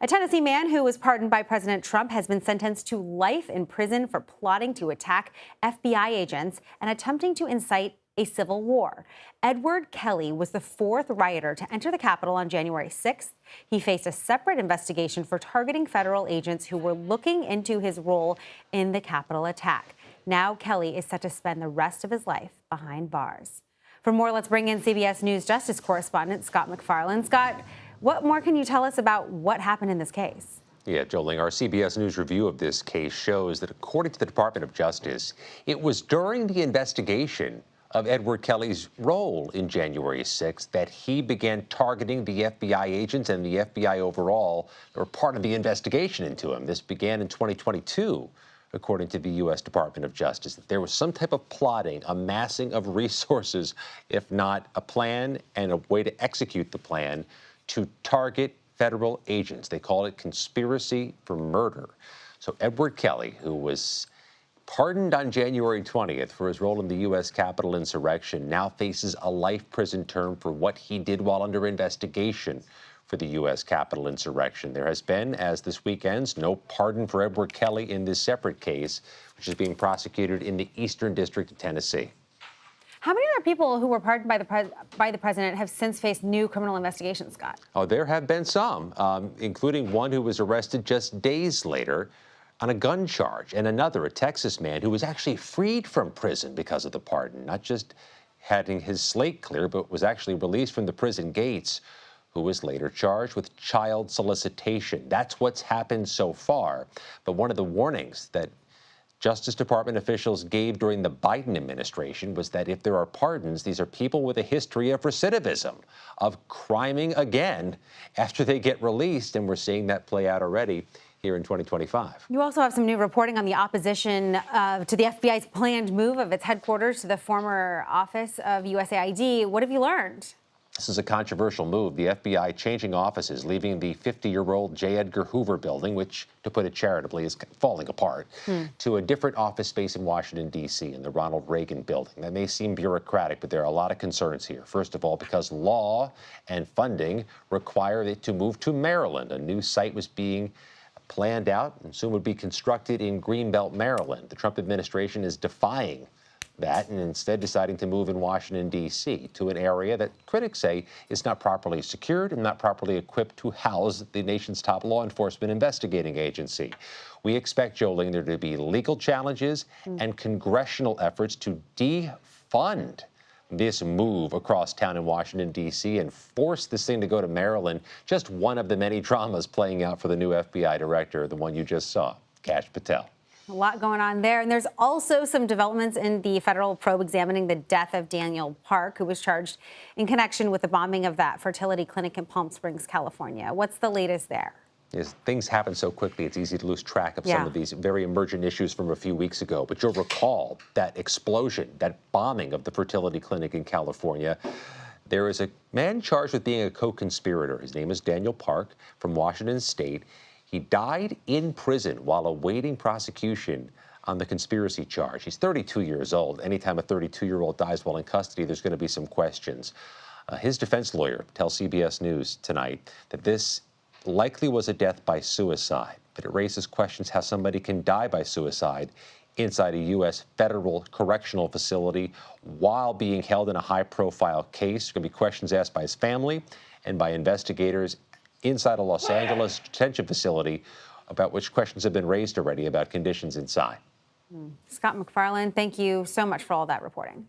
A Tennessee man who was pardoned by President Trump has been sentenced to life in prison for plotting to attack FBI agents and attempting to incite a civil war. Edward Kelly was the fourth rioter to enter the Capitol on January 6th. He faced a separate investigation for targeting federal agents who were looking into his role in the Capitol attack. Now Kelly is set to spend the rest of his life behind bars. For more, let's bring in CBS News Justice correspondent Scott MacFarlane. Scott, what more can you tell us about what happened in this case? Yeah, Joling, our CBS News review of this case shows that according to the Department of Justice, it was during the investigation of Edward Kelly's role in January 6th that he began targeting the FBI agents and the FBI overall that were part of the investigation into him. This began in 2022, according to the U.S. Department of Justice. That there was some type of plotting, amassing of resources, if not a plan and a way to execute the plan to target federal agents. They call it conspiracy for murder. So Edward Kelly, who was pardoned on January 20th for his role in the U.S. Capitol insurrection, now faces a life prison term for what he did while under investigation for the U.S. Capitol insurrection. There has been, as this week ends, no pardon for Edward Kelly in this separate case, which is being prosecuted in the Eastern District of Tennessee. How many other people who were pardoned by the president have since faced new criminal investigations, Scott? Oh, there have been some, including one who was arrested just days later on a gun charge, and another, a Texas man, who was actually freed from prison because of the pardon, not just having his slate clear, but was actually released from the prison gates, who was later charged with child solicitation. That's what's happened so far. But one of the warnings that Justice Department officials gave during the Biden administration was that if there are pardons, these are people with a history of recidivism, of criming again after they get released, and we're seeing that play out already here in 2025. You also have some new reporting on the opposition to the FBI's planned move of its headquarters to the former office of USAID. What have you learned? This is a controversial move. The FBI changing offices, leaving the 50-year-old J. Edgar Hoover building, which, to put it charitably, is falling apart, to a different office space in Washington, D.C., in the Ronald Reagan building. That may seem bureaucratic, but there are a lot of concerns here. First of all, because law and funding require it to move to Maryland. A new site was being planned out and soon would be constructed in Greenbelt, Maryland. The Trump administration is defying that and instead deciding to move in Washington, D.C., to an area that critics say is not properly secured and not properly equipped to house the nation's top law enforcement investigating agency. We expect, Joling, there to be legal challenges and congressional efforts to defund this move across town in Washington, D.C., and force this thing to go to Maryland. Just one of the many dramas playing out for the new FBI director, the one you just saw, Kash Patel. A lot going on there. And there's also some developments in the federal probe examining the death of Daniel Park, who was charged in connection with the bombing of that fertility clinic in Palm Springs, California. What's the latest there? Yes, things happen so quickly, it's easy to lose track of some of these very emergent issues from a few weeks ago. But you'll recall that explosion, that bombing of the fertility clinic in California. There is a man charged with being a co-conspirator. His name is Daniel Park from Washington State. He died in prison while awaiting prosecution on the conspiracy charge. He's 32 years old. Anytime a 32-year-old dies while in custody, there's going to be some questions. His defense lawyer tells CBS News tonight that this likely was a death by suicide, but it raises questions how somebody can die by suicide inside a U.S. federal correctional facility while being held in a high-profile case. There's going to be questions asked by his family and by investigators inside a Los Angeles detention facility, about which questions have been raised already about conditions inside. Scott MacFarlane, thank you so much for all that reporting.